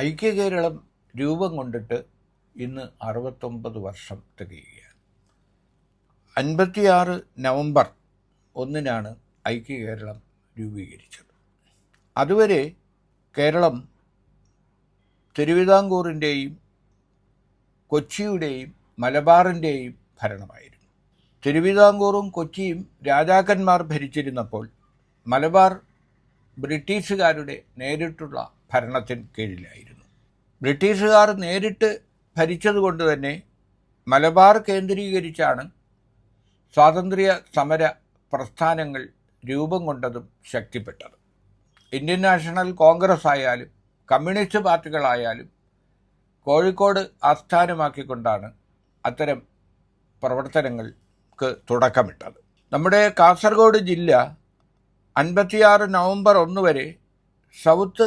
ഐക്യകേരളം രൂപം കൊണ്ടിട്ട് ഇന്ന് 69 വർഷം തികയുകയാണ്. 56 നവംബർ 1-നാണ് ഐക്യകേരളം രൂപീകരിച്ചത്. അതുവരെ കേരളം തിരുവിതാംകൂറിൻ്റെയും കൊച്ചിയുടെയും മലബാറിൻ്റെയും ഭരണമായിരുന്നു. തിരുവിതാംകൂറും കൊച്ചിയും രാജാക്കന്മാർ ഭരിച്ചിരുന്നപ്പോൾ മലബാർ ബ്രിട്ടീഷുകാരുടെ നേരിട്ടുള്ള ഭരണത്തിന് കീഴിലായിരുന്നു. ബ്രിട്ടീഷുകാർ നേരിട്ട് ഭരിച്ചതുകൊണ്ട് തന്നെ മലബാർ കേന്ദ്രീകരിച്ചാണ് സ്വാതന്ത്ര്യ സമര പ്രസ്ഥാനങ്ങൾ രൂപം കൊണ്ടതും ശക്തിപ്പെട്ടത്. ഇന്ത്യൻ നാഷണൽ കോൺഗ്രസ് ആയാലും കമ്മ്യൂണിസ്റ്റ് പാർട്ടികളായാലും കോഴിക്കോട് ആസ്ഥാനമാക്കിക്കൊണ്ടാണ് അത്തരം പ്രവർത്തനങ്ങൾക്ക് തുടക്കമിട്ടത്. നമ്മുടെ കാസർഗോഡ് ജില്ല 56 നവംബർ 1 വരെ സൗത്ത്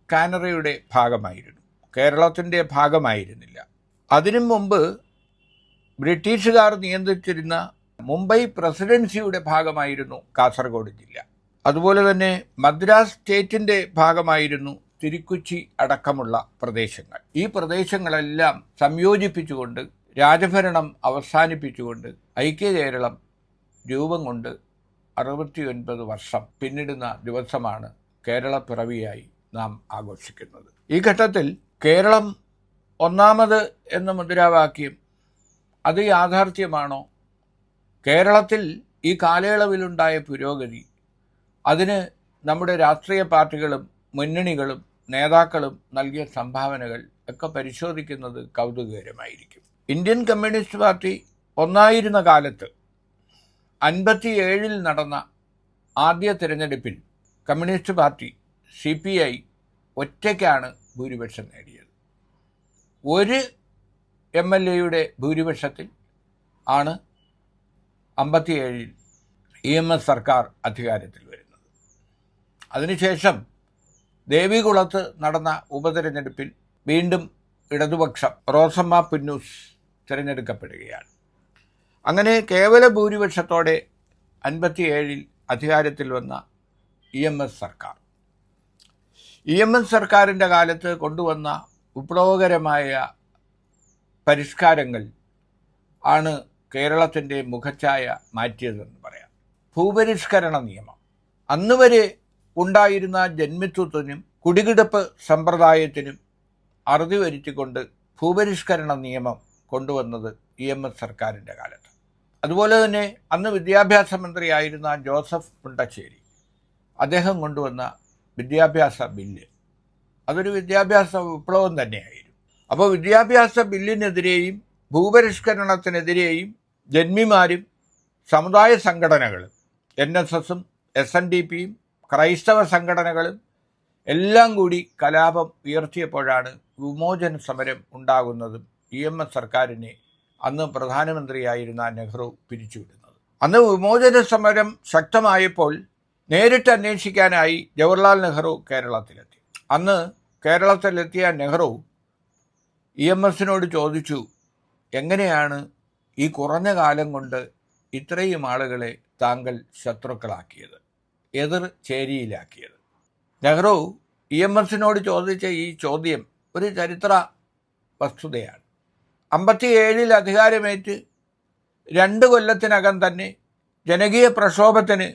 കാനറയുടെ ഭാഗമായിരുന്നു, കേരളത്തിൻ്റെ ഭാഗമായിരുന്നില്ല. അതിനു മുമ്പ് ബ്രിട്ടീഷുകാർ നിയന്ത്രിച്ചിരുന്ന മുംബൈ പ്രസിഡൻസിയുടെ ഭാഗമായിരുന്നു കാസർഗോഡ് ജില്ല. അതുപോലെ തന്നെ മദ്രാസ് സ്റ്റേറ്റിൻ്റെ ഭാഗമായിരുന്നു തിരുക്കൊച്ചി അടക്കമുള്ള പ്രദേശങ്ങൾ. ഈ പ്രദേശങ്ങളെല്ലാം സംയോജിപ്പിച്ചുകൊണ്ട് രാജഭരണം അവസാനിപ്പിച്ചുകൊണ്ട് ഐക്യകേരളം രൂപം കൊണ്ട് 69 വർഷം പിന്നിടുന്ന ദിവസമാണ് കേരളപ്പിറവിയായി നാം ആഘോഷിക്കുന്നത്. ഈ ഘട്ടത്തിൽ കേരളം ഒന്നാമത് എന്ന മുദ്രാവാക്യം അത് യാഥാർത്ഥ്യമാണോ? കേരളത്തിൽ ഈ കാലയളവിലുണ്ടായ പുരോഗതി, അതിന് നമ്മുടെ രാഷ്ട്രീയ പാർട്ടികളും മുന്നണികളും നേതാക്കളും നൽകിയ സംഭാവനകൾ ഒക്കെ പരിശോധിക്കുന്നത് കൗതുകകരമായിരിക്കും. ഇന്ത്യൻ കമ്മ്യൂണിസ്റ്റ് പാർട്ടി ഒന്നായിരുന്ന കാലത്ത് 57 നടന്ന ആദ്യ തിരഞ്ഞെടുപ്പിൽ കമ്മ്യൂണിസ്റ്റ് പാർട്ടി CPI ഒറ്റയ്ക്കാണ് ഭൂരിപക്ഷം നേടിയത്. ഒരു MLA ഭൂരിപക്ഷത്തിൽ ആണ് 57 EMS സർക്കാർ അധികാരത്തിൽ വരുന്നത്. അതിനുശേഷം ദേവികുളത്ത് നടന്ന ഉപതെരഞ്ഞെടുപ്പിൽ വീണ്ടും ഇടതുപക്ഷം റോസമ്മ പുന്നൂസ് തിരഞ്ഞെടുക്കപ്പെടുകയാണ്. അങ്ങനെ കേവല ഭൂരിപക്ഷത്തോടെ 57 അധികാരത്തിൽ വന്ന EMS സർക്കാർ. EMS സർക്കാരിൻ്റെ കാലത്ത് കൊണ്ടുവന്ന വിപ്ലവകരമായ പരിഷ്കാരങ്ങൾ ആണ് കേരളത്തിൻ്റെ മുഖച്ഛായ മാറ്റിയതെന്ന് പറയാം. ഭൂപരിഷ്കരണ നിയമം, അന്നുവരെ ഉണ്ടായിരുന്ന ജന്മിത്വത്തിനും കുടികിടപ്പ് സമ്പ്രദായത്തിനും അറുതി വരുത്തിക്കൊണ്ട് ഭൂപരിഷ്കരണ നിയമം കൊണ്ടുവന്നത് EMS സർക്കാരിൻ്റെ കാലത്ത്. അതുപോലെ തന്നെ അന്ന് വിദ്യാഭ്യാസ മന്ത്രിയായിരുന്ന ജോസഫ് മുണ്ടശ്ശേരി, അദ്ദേഹം കൊണ്ടുവന്ന വിദ്യാഭ്യാസ ബില്ല്, അതൊരു വിദ്യാഭ്യാസ വിപ്ലവം തന്നെയായിരുന്നു. അപ്പോൾ വിദ്യാഭ്യാസ ബില്ലിനെതിരെയും ഭൂപരിഷ്കരണത്തിനെതിരെയും ജന്മിമാരും സമുദായ സംഘടനകളും NSSഉം SNDPയും ക്രൈസ്തവ സംഘടനകളും എല്ലാം കൂടി കലാപം ഉയർത്തിയപ്പോഴാണ് വിമോചന സമരം ഉണ്ടാകുന്നതും EMS സർക്കാരിനെ അന്ന് പ്രധാനമന്ത്രിയായിരുന്ന നെഹ്റു പിരിച്ചുവിടുന്നത്. അന്ന് വിമോചന സമരം ശക്തമായപ്പോൾ നേരിട്ട് അന്വേഷിക്കാനായി ജവഹർലാൽ നെഹ്റു കേരളത്തിലെത്തി. അന്ന് കേരളത്തിലെത്തിയ നെഹ്റു EMSനോട് ചോദിച്ചു, എങ്ങനെയാണ് ഈ കുറഞ്ഞ കാലം കൊണ്ട് ഇത്രയും ആളുകളെ താങ്കൾ ശത്രുക്കളാക്കിയത്, എതിർ ചേരിയിലാക്കിയത്? നെഹ്റു EMSനോട് ചോദിച്ച ഈ ചോദ്യം ഒരു ചരിത്ര വസ്തുതയാണ്. 57 അധികാരമേറ്റ് 2 കൊല്ലത്തിനകം തന്നെ ജനകീയ പ്രക്ഷോഭത്തിന്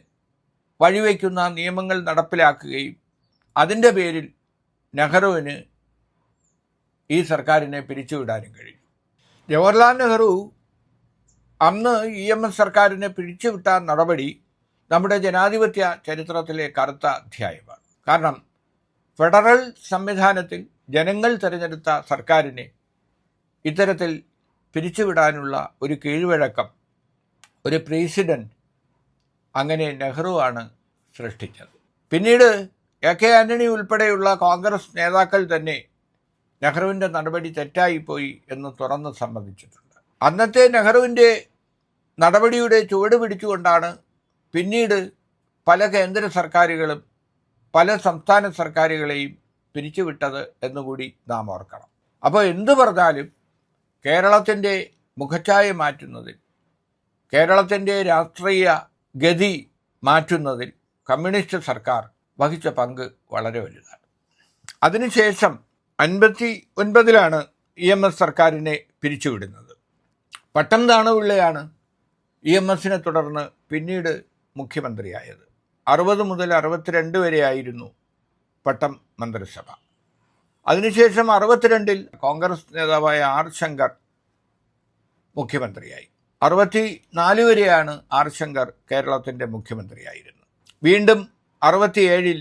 വഴിവെക്കുന്ന നിയമങ്ങൾ നടപ്പിലാക്കുകയും അതിൻ്റെ പേരിൽ നെഹ്റുവിന് ഈ സർക്കാരിനെ പിരിച്ചുവിടാനും കഴിഞ്ഞു. ജവഹർലാൽ നെഹ്റു അന്ന് EMS സർക്കാരിനെ പിരിച്ചുവിട്ട നടപടി നമ്മുടെ ജനാധിപത്യ ചരിത്രത്തിലെ കറുത്ത അധ്യായമാണ്. കാരണം ഫെഡറൽ സംവിധാനത്തിൽ ജനങ്ങൾ തിരഞ്ഞെടുത്ത സർക്കാരിനെ ഇത്തരത്തിൽ പിരിച്ചുവിടാനുള്ള ഒരു കീഴ്വഴക്കം, ഒരു പ്രസിഡന്റ് അങ്ങനെ നെഹ്റുവാണ് സൃഷ്ടിച്ചത്. പിന്നീട് AK ആന്റണി ഉൾപ്പെടെയുള്ള കോൺഗ്രസ് നേതാക്കൾ തന്നെ നെഹ്റുവിൻ്റെ നടപടി തെറ്റായിപ്പോയി എന്ന് തുറന്ന് സമ്മതിച്ചിട്ടുണ്ട്. അന്നത്തെ നെഹ്റുവിൻ്റെ നടപടിയുടെ ചുവട് പിടിച്ചുകൊണ്ടാണ് പിന്നീട് പല കേന്ദ്ര സർക്കാരുകളും പല സംസ്ഥാന സർക്കാരുകളെയും പിരിച്ചുവിട്ടത് എന്നുകൂടി നാം ഓർക്കണം. അപ്പോൾ എന്തു പറഞ്ഞാലും കേരളത്തിൻ്റെ മുഖച്ഛായ മാറ്റുന്നതിൽ, കേരളത്തിൻ്റെ രാഷ്ട്രീയ ഗതി മാറ്റുന്നതിൽ കമ്മ്യൂണിസ്റ്റ് സർക്കാർ വഹിച്ച പങ്ക് വളരെ വലുതാണ്. അതിനുശേഷം 59 EMS സർക്കാരിനെ പിരിച്ചുവിടുന്നത്. പട്ടം താണുപിള്ളയാണ് EMSനെ തുടർന്ന് പിന്നീട് മുഖ്യമന്ത്രിയായത്. 60 മുതൽ 62 വരെയായിരുന്നു പട്ടം മന്ത്രിസഭ. അതിനുശേഷം 62 കോൺഗ്രസ് നേതാവായ ആർ ശങ്കർ മുഖ്യമന്ത്രിയായി. 64 വരെയാണ് ആർ ശങ്കർ കേരളത്തിൻ്റെ മുഖ്യമന്ത്രിയായിരുന്നത്. വീണ്ടും 67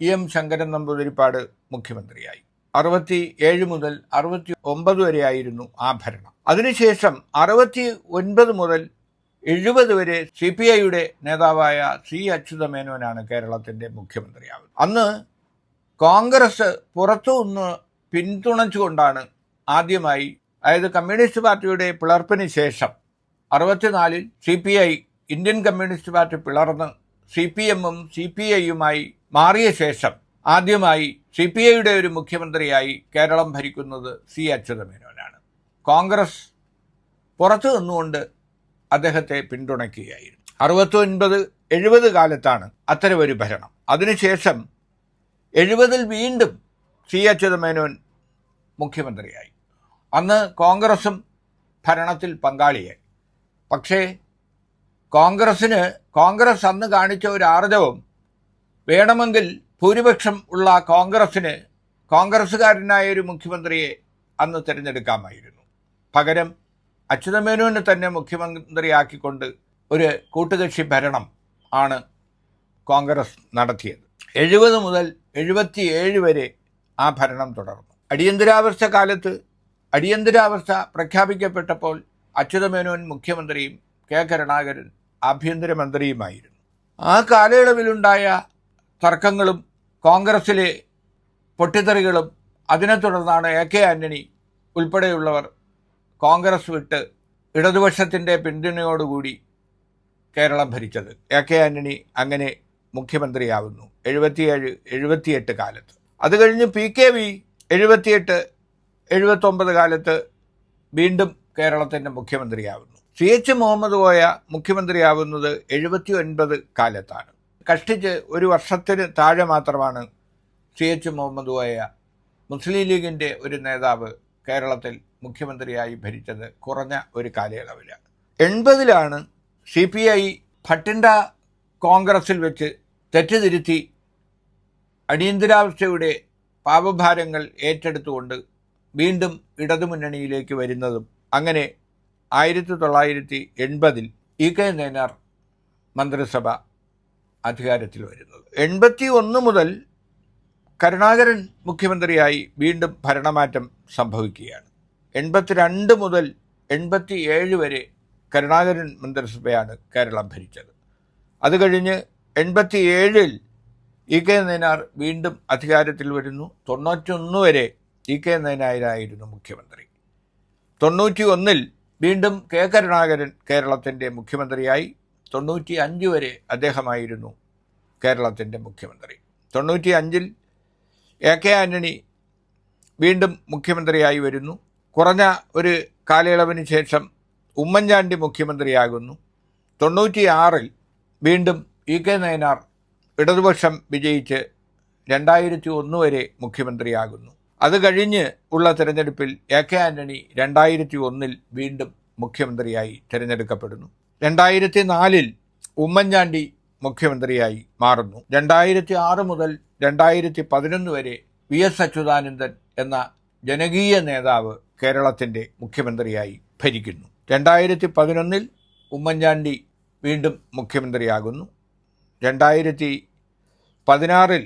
EM ശങ്കരൻ നമ്പൂതിരിപ്പാട് മുഖ്യമന്ത്രിയായി. 67 മുതൽ 69 വരെയായിരുന്നു ആ ഭരണം. അതിനുശേഷം 69 മുതൽ 70 വരെ CPIയുടെ നേതാവായ C അച്യുതമേനോനാണ് കേരളത്തിൻ്റെ മുഖ്യമന്ത്രിയാവുന്നത്. അന്ന് കോൺഗ്രസ് പുറത്തുനിന്ന് പിന്തുണച്ചുകൊണ്ടാണ് ആദ്യമായി, അതായത് കമ്മ്യൂണിസ്റ്റ് പാർട്ടിയുടെ പിളർപ്പിന് ശേഷം 64 CPI ഇന്ത്യൻ കമ്മ്യൂണിസ്റ്റ് പാർട്ടി പിളർന്ന് CPMഉം CPIയുമായി മാറിയ ശേഷം ആദ്യമായി CPIയുടെ ഒരു മുഖ്യമന്ത്രിയായി കേരളം ഭരിക്കുന്നത് C അച്യുതമേനോനാണ്. കോൺഗ്രസ് പുറത്തു നിന്നുകൊണ്ട് അദ്ദേഹത്തെ പിന്തുണയ്ക്കുകയായിരുന്നു. 69-70 കാലത്താണ് അത്തരമൊരു ഭരണം. അതിനുശേഷം 70 വീണ്ടും C അച്യുതമേനോൻ മുഖ്യമന്ത്രിയായി. അന്ന് കോൺഗ്രസും ഭരണത്തിൽ പങ്കാളിയായി. പക്ഷേ കോൺഗ്രസ് അന്ന് കാണിച്ച ഒരു ആർജവം, വേണമെങ്കിൽ ഭൂരിപക്ഷം ഉള്ള കോൺഗ്രസ്സുകാരനായ ഒരു മുഖ്യമന്ത്രിയെ അന്ന് തിരഞ്ഞെടുക്കാമായിരുന്നു. പകരം അച്യുതമേനോനെ തന്നെ മുഖ്യമന്ത്രിയാക്കിക്കൊണ്ട് ഒരു കൂട്ടുകക്ഷി ഭരണം ആണ് കോൺഗ്രസ് നടത്തിയത്. 70 മുതൽ 77 വരെ ആ ഭരണം തുടർന്നു. അടിയന്തരാവസ്ഥ കാലത്ത് അടിയന്തരാവസ്ഥ പ്രഖ്യാപിക്കപ്പെട്ടപ്പോൾ അച്യുതമേനോൻ മുഖ്യമന്ത്രിയും കെ കരുണാകരൻ ആഭ്യന്തരമന്ത്രിയുമായിരുന്നു. ആ കാലയളവിലുണ്ടായ തർക്കങ്ങളും കോൺഗ്രസ്സിലെ പൊട്ടിത്തെറികളും അതിനെ തുടർന്നാണ് AK ആൻ്റണി ഉൾപ്പെടെയുള്ളവർ കോൺഗ്രസ് വിട്ട് ഇടതുപക്ഷത്തിൻ്റെ പിന്തുണയോടുകൂടി കേരളം ഭരിച്ചത്. AK ആൻ്റണി അങ്ങനെ മുഖ്യമന്ത്രിയാവുന്നു 77-78 കാലത്ത്. അത് കഴിഞ്ഞ് PKV 78-79 കാലത്ത് വീണ്ടും കേരളത്തിൻ്റെ മുഖ്യമന്ത്രിയാവുന്നു. CH മുഹമ്മദ് കോയ മുഖ്യമന്ത്രിയാവുന്നത് 79 കാലത്താണ്. കഷ്ടിച്ച് ഒരു വർഷത്തിന് താഴെ മാത്രമാണ് CH മുഹമ്മദ് കോയ, മുസ്ലിം ലീഗിൻ്റെ ഒരു നേതാവ്, കേരളത്തിൽ മുഖ്യമന്ത്രിയായി ഭരിച്ചത് കുറഞ്ഞ ഒരു കാലയളവിലാണ്. 80 CPI ഭട്ടിൻഡ കോൺഗ്രസിൽ വെച്ച് തെറ്റുതിരുത്തി അടിയന്തരാവസ്ഥയുടെ പാപഭാരങ്ങൾ ഏറ്റെടുത്തുകൊണ്ട് വീണ്ടും ഇടതുമുന്നണിയിലേക്ക് വരുന്നതും, അങ്ങനെ 1980 EK നയനാർ മന്ത്രിസഭ അധികാരത്തിൽ വരുന്നത്. 81 മുതൽ കരുണാകരൻ മുഖ്യമന്ത്രിയായി വീണ്ടും ഭരണമാറ്റം സംഭവിക്കുകയാണ്. 82 മുതൽ 87 വരെ കരുണാകരൻ മന്ത്രിസഭയാണ് കേരളം ഭരിച്ചത്. അത് കഴിഞ്ഞ് 87 EK നയനാർ വീണ്ടും അധികാരത്തിൽ വരുന്നു. 91 വരെ EK നയനാരായിരുന്നു മുഖ്യമന്ത്രി. 91 വീണ്ടും കെ കരുണാകരൻ കേരളത്തിൻ്റെ മുഖ്യമന്ത്രിയായി. 95 വരെ അദ്ദേഹമായിരുന്നു കേരളത്തിൻ്റെ മുഖ്യമന്ത്രി. 95 AK ആൻ്റണി വീണ്ടും മുഖ്യമന്ത്രിയായി വരുന്നു. കുറഞ്ഞ ഒരു കാലയളവിന് ശേഷം ഉമ്മൻചാണ്ടി മുഖ്യമന്ത്രിയാകുന്നു. 96 വീണ്ടും EK നയനാർ ഇടതുപക്ഷം വിജയിച്ച് 2001 വരെ മുഖ്യമന്ത്രിയാകുന്നു. അത് കഴിഞ്ഞ് ഉള്ള തിരഞ്ഞെടുപ്പിൽ AK ആൻ്റണി 2001 വീണ്ടും മുഖ്യമന്ത്രിയായി തിരഞ്ഞെടുക്കപ്പെടുന്നു. 2004 ഉമ്മൻചാണ്ടി മുഖ്യമന്ത്രിയായി മാറുന്നു. 2006 മുതൽ 2011 വരെ VS അച്യുതാനന്ദൻ എന്ന ജനകീയ നേതാവ് കേരളത്തിൻ്റെ മുഖ്യമന്ത്രിയായി ഭരിക്കുന്നു. 2011 ഉമ്മൻചാണ്ടി വീണ്ടും മുഖ്യമന്ത്രിയാകുന്നു. 2016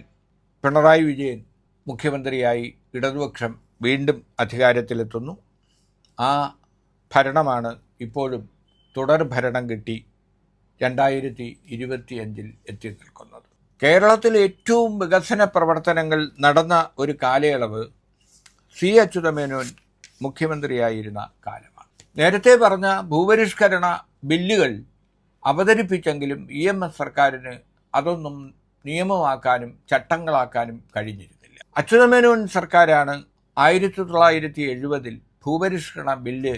പിണറായി വിജയൻ മുഖ്യമന്ത്രിയായി ഇടതുപക്ഷം വീണ്ടും അധികാരത്തിലെത്തുന്നു. ആ ഭരണമാണ് ഇപ്പോഴും തുടർ ഭരണം കിട്ടി 2025 എത്തി നിൽക്കുന്നത്. കേരളത്തിൽ ഏറ്റവും വികസന പ്രവർത്തനങ്ങൾ നടന്ന ഒരു കാലയളവ് C അച്യുതമേനോൻ മുഖ്യമന്ത്രിയായിരുന്ന കാലമാണ്. നേരത്തെ പറഞ്ഞ ഭൂപരിഷ്കരണ ബില്ലുകൾ അവതരിപ്പിച്ചെങ്കിലും EMS സർക്കാരിന് അതൊന്നും നിയമമാക്കാനും ചട്ടങ്ങളാക്കാനും കഴിഞ്ഞിരുന്നില്ല. അച്യുതമേനോൻ സർക്കാരാണ് 1970 ഭൂപരിഷ്കരണ ബില്ല്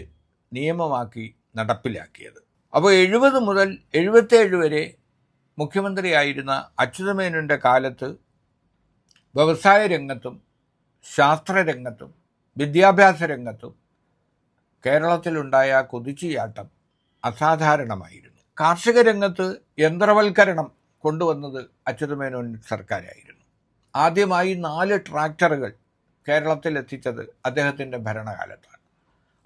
നിയമമാക്കി നടപ്പിലാക്കിയത്. അപ്പോൾ 70 മുതൽ 77 വരെ മുഖ്യമന്ത്രിയായിരുന്ന അച്യുതമേനോൻ്റെ കാലത്ത് വ്യവസായ രംഗത്തും ശാസ്ത്രരംഗത്തും വിദ്യാഭ്യാസ രംഗത്തും കേരളത്തിലുണ്ടായ കുതിച്ചുചാട്ടം അസാധാരണമായിരുന്നു. കാർഷിക രംഗത്ത് യന്ത്രവൽക്കരണം കൊണ്ടുവന്നത് അച്യുതമേനോൻ സർക്കാരായിരുന്നു. ആദ്യമായി 4 ട്രാക്ടറുകൾ കേരളത്തിൽ എത്തിച്ചത് അദ്ദേഹത്തിൻ്റെ ഭരണകാലത്താണ്.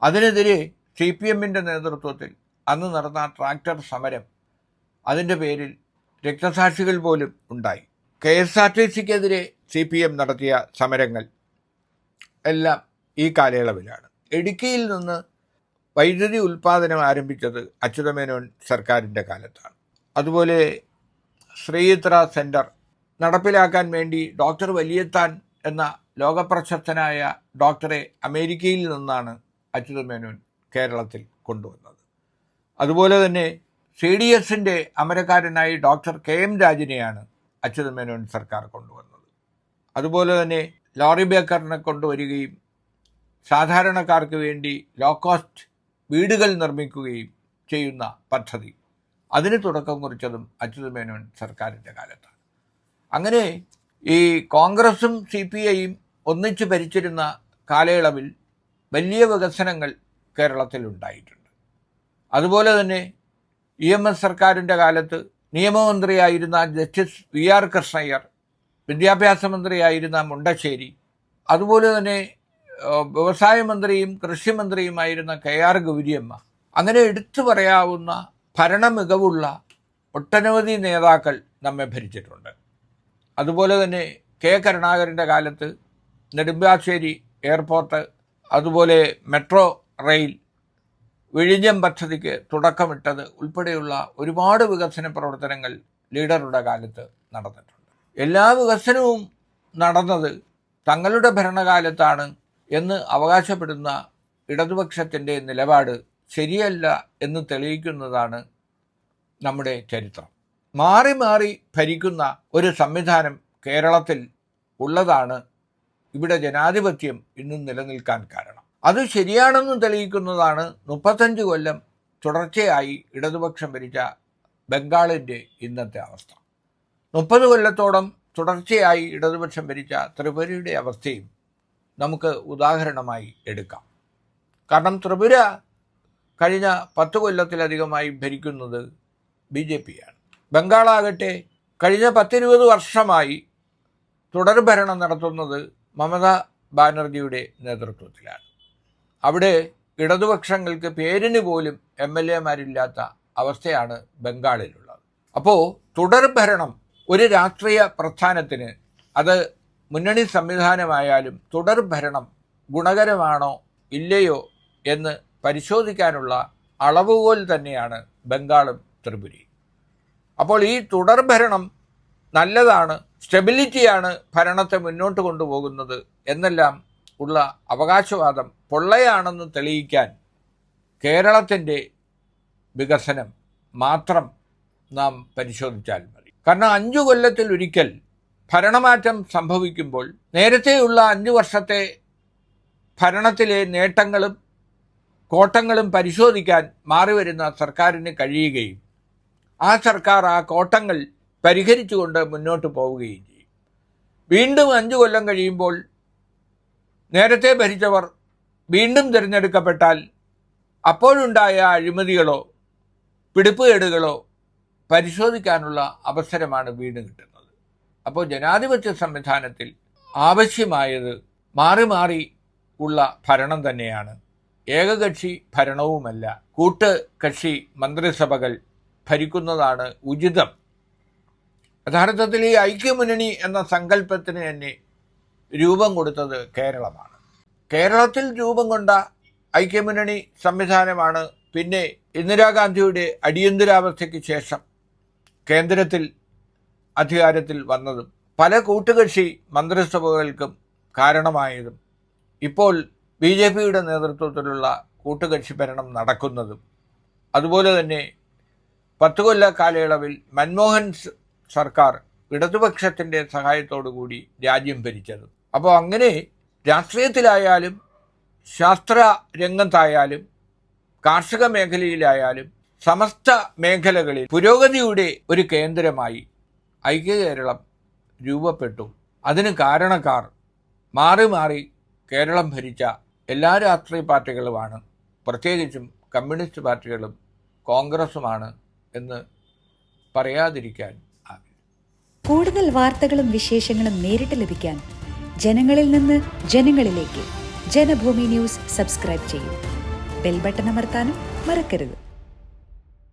അതിനെതിരെ CPMൻ്റെ നേതൃത്വത്തിൽ അന്ന് നടന്ന ട്രാക്ടർ സമരം, അതിൻ്റെ പേരിൽ രക്തസാക്ഷികൾ പോലും ഉണ്ടായി. KSRTCക്കെതിരെ CPM നടത്തിയ സമരങ്ങൾ എല്ലാം ഈ കാലയളവിലാണ്. ഇടുക്കിയിൽ നിന്ന് വൈദ്യുതി ഉൽപ്പാദനം ആരംഭിച്ചത് അച്യുതമേനോൻ സർക്കാരിൻ്റെ കാലത്താണ്. അതുപോലെ ശ്രീചിത്ര സെൻറ്റർ നടപ്പിലാക്കാൻ വേണ്ടി ഡോക്ടർ വലിയത്താൻ എന്ന ലോകപ്രശസ്തനായ ഡോക്ടറെ അമേരിക്കയിൽ നിന്നാണ് അച്യുതമേനോൻ കേരളത്തിൽ കൊണ്ടുവന്നത്. അതുപോലെ തന്നെ CDSൻ്റെ അമരക്കാരനായി ഡോക്ടർ KM രാജിനെയാണ് അച്യുതമേനോൻ സർക്കാർ കൊണ്ടുവന്നത്. അതുപോലെ തന്നെ ലോറി ബേക്കറിനെ കൊണ്ടുവരികയും സാധാരണക്കാർക്ക് വേണ്ടി ലോ കോസ്റ്റ് വീടുകൾ നിർമ്മിക്കുകയും ചെയ്യുന്ന പദ്ധതി, അതിന് തുടക്കം കുറിച്ചതും അച്യുതമേനോൻ സർക്കാരിൻ്റെ കാലത്താണ്. അങ്ങനെ ഈ കോൺഗ്രസും CPIയും ഒന്നിച്ച് ഭരിച്ചിരുന്ന കാലയളവിൽ വലിയ വികസനങ്ങൾ കേരളത്തിൽ ഉണ്ടായിട്ടുണ്ട്. അതുപോലെ തന്നെ EMS സർക്കാരിൻ്റെ കാലത്ത് നിയമമന്ത്രിയായിരുന്ന ജസ്റ്റിസ് VR കൃഷ്ണയ്യർ, വിദ്യാഭ്യാസ മന്ത്രിയായിരുന്ന മുണ്ടശ്ശേരി, അതുപോലെ തന്നെ വ്യവസായ മന്ത്രിയും കൃഷി മന്ത്രിയുമായിരുന്ന KR ഗൗരിയമ്മ, അങ്ങനെ എടുത്തു പറയാവുന്ന ഭരണ മികവുള്ള ഒട്ടനവധി നേതാക്കൾ നമ്മെ ഭരിച്ചിട്ടുണ്ട്. അതുപോലെ തന്നെ K കരുണാകരൻ്റെ കാലത്ത് നെടുമ്പാശ്ശേരി എയർപോർട്ട്, അതുപോലെ മെട്രോ റെയിൽ, വിഴിഞ്ഞം പദ്ധതിക്ക് തുടക്കമിട്ടത് ഉൾപ്പെടെയുള്ള ഒരുപാട് വികസന പ്രവർത്തനങ്ങൾ ലീഡറുടെ കാലത്ത് നടന്നിട്ടുണ്ട്. എല്ലാ വികസനവും നടന്നത് തങ്ങളുടെ ഭരണകാലത്താണ് എന്ന് അവകാശപ്പെടുന്ന ഇടതുപക്ഷത്തിൻ്റെ നിലപാട് ശരിയല്ല എന്ന് തെളിയിക്കുന്നതാണ് നമ്മുടെ ചരിത്രം. മാറി മാറി ഭരിക്കുന്ന ഒരു സംവിധാനം കേരളത്തിൽ ഉള്ളതാണ് ഇവിടെ ജനാധിപത്യം ഇന്നും നിലനിൽക്കാൻ കാരണം. അത് ശരിയാണെന്ന് തെളിയിക്കുന്നതാണ് 35 കൊല്ലം തുടർച്ചയായി ഇടതുപക്ഷം ഭരിച്ച ബംഗാളിൻ്റെ ഇന്നത്തെ അവസ്ഥ. 30 കൊല്ലത്തോളം തുടർച്ചയായി ഇടതുപക്ഷം ഭരിച്ച ത്രിപുരയുടെ അവസ്ഥയും നമുക്ക് ഉദാഹരണമായി എടുക്കാം. കാരണം ത്രിപുര കഴിഞ്ഞ 10 കൊല്ലത്തിലധികമായി ഭരിക്കുന്നത് BJPയാണ്. ബംഗാളാകട്ടെ കഴിഞ്ഞ 10-20 വർഷമായി തുടർഭരണം നടത്തുന്നത് മമതാ ബാനർജിയുടെ നേതൃത്വത്തിലാണ്. അവിടെ ഇടതുപക്ഷങ്ങൾക്ക് പേരിന് പോലും MLAമാരില്ലാത്ത അവസ്ഥയാണ് ബംഗാളിലുള്ളത്. അപ്പോൾ തുടർഭരണം ഒരു രാഷ്ട്രീയ പ്രസ്ഥാനത്തിന്, അത് മുന്നണി സംവിധാനമായാലും, തുടർഭരണം ഗുണകരമാണോ ഇല്ലയോ എന്ന് പരിശോധിക്കാനുള്ള അളവുകോൽ തന്നെയാണ് ബംഗാളും ത്രിപുരയും. അപ്പോൾ ഈ തുടർഭരണം നല്ലതാണ്, സ്റ്റെബിലിറ്റിയാണ് ഭരണത്തെ മുന്നോട്ട് കൊണ്ടുപോകുന്നത് എന്നെല്ലാം ഉള്ള അവകാശവാദം പൊള്ളയാണെന്ന് തെളിയിക്കാൻ കേരളത്തിൻ്റെ വികസനം മാത്രം നാം പരിശോധിച്ചാൽ മതി. കാരണം 5 കൊല്ലത്തിലൊരിക്കൽ ഭരണമാറ്റം സംഭവിക്കുമ്പോൾ നേരത്തെയുള്ള 5 വർഷത്തെ ഭരണത്തിലെ നേട്ടങ്ങളും കോട്ടങ്ങളും പരിശോധിക്കാൻ മാറിവരുന്ന സർക്കാരിന് കഴിയുകയും ആ സർക്കാർ ആ കോട്ടങ്ങൾ പരിഹരിച്ചുകൊണ്ട് മുന്നോട്ട് പോവുകയും ചെയ്യും. വീണ്ടും 5 കൊല്ലം കഴിയുമ്പോൾ നേരത്തെ ഭരിച്ചവർ വീണ്ടും തിരഞ്ഞെടുക്കപ്പെട്ടാൽ അപ്പോഴുണ്ടായ അഴിമതികളോ പിടിപ്പുകേടുകളോ പരിശോധിക്കാനുള്ള അവസരമാണ് വീണ്ടും കിട്ടുന്നത്. അപ്പോൾ ജനാധിപത്യ സംവിധാനത്തിൽ ആവശ്യമായത് മാറി മാറി ഉള്ള ഭരണം തന്നെയാണ്. ഏകകക്ഷി ഭരണവുമല്ല, കൂട്ടുകക്ഷി മന്ത്രിസഭകൾ ഭരിക്കുന്നതാണ് ഉചിതം. യഥാർത്ഥത്തിൽ ഈ ഐക്യമുന്നണി എന്ന സങ്കല്പത്തിന് തന്നെ രൂപം കൊടുത്തത് കേരളമാണ്. കേരളത്തിൽ രൂപം കൊണ്ട ഐക്യമുന്നണി സംവിധാനമാണ് പിന്നെ ഇന്ദിരാഗാന്ധിയുടെ അടിയന്തരാവസ്ഥയ്ക്ക് ശേഷം കേന്ദ്രത്തിൽ അധികാരത്തിൽ വന്നതും പല കൂട്ടുകക്ഷി മന്ത്രിസഭകൾക്കും കാരണമായതും ഇപ്പോൾ BJPയുടെ നേതൃത്വത്തിലുള്ള കൂട്ടുകക്ഷി ഭരണം നടക്കുന്നതും അതുപോലെ തന്നെ 10 കൊല്ല കാലയളവിൽ മൻമോഹൻ സർക്കാർ ഇടതുപക്ഷത്തിൻ്റെ സഹായത്തോടു കൂടി രാജ്യം ഭരിച്ചതും. അപ്പോൾ അങ്ങനെ രാഷ്ട്രീയത്തിലായാലും ശാസ്ത്ര രംഗത്തായാലും കാർഷിക മേഖലയിലായാലും സമസ്ത മേഖലകളിൽ പുരോഗതിയുടെ ഒരു കേന്ദ്രമായി ഐക്യ കേരളം രൂപപ്പെട്ടു. അതിന് കാരണക്കാർ മാറി മാറി കേരളം ഭരിച്ച എല്ലാ രാഷ്ട്രീയ പാർട്ടികളുമാണ്, പ്രത്യേകിച്ചും കമ്മ്യൂണിസ്റ്റ് പാർട്ടികളും കോൺഗ്രസുമാണ് എന്ന് പറയാതിരിക്കാൻ ആവില്ല. കൂടുതൽ വാർത്തകളും വിശേഷങ്ങളും നേരിട്ട് ലഭിക്കാൻ ജനങ്ങളിൽ നിന്ന് ജനങ്ങളിലേക്ക് ജനഭൂമി ന്യൂസ് സബ്സ്ക്രൈബ് ചെയ്യൂ. ബെൽ ബട്ടൺ അമർത്താനും മറക്കരുത്.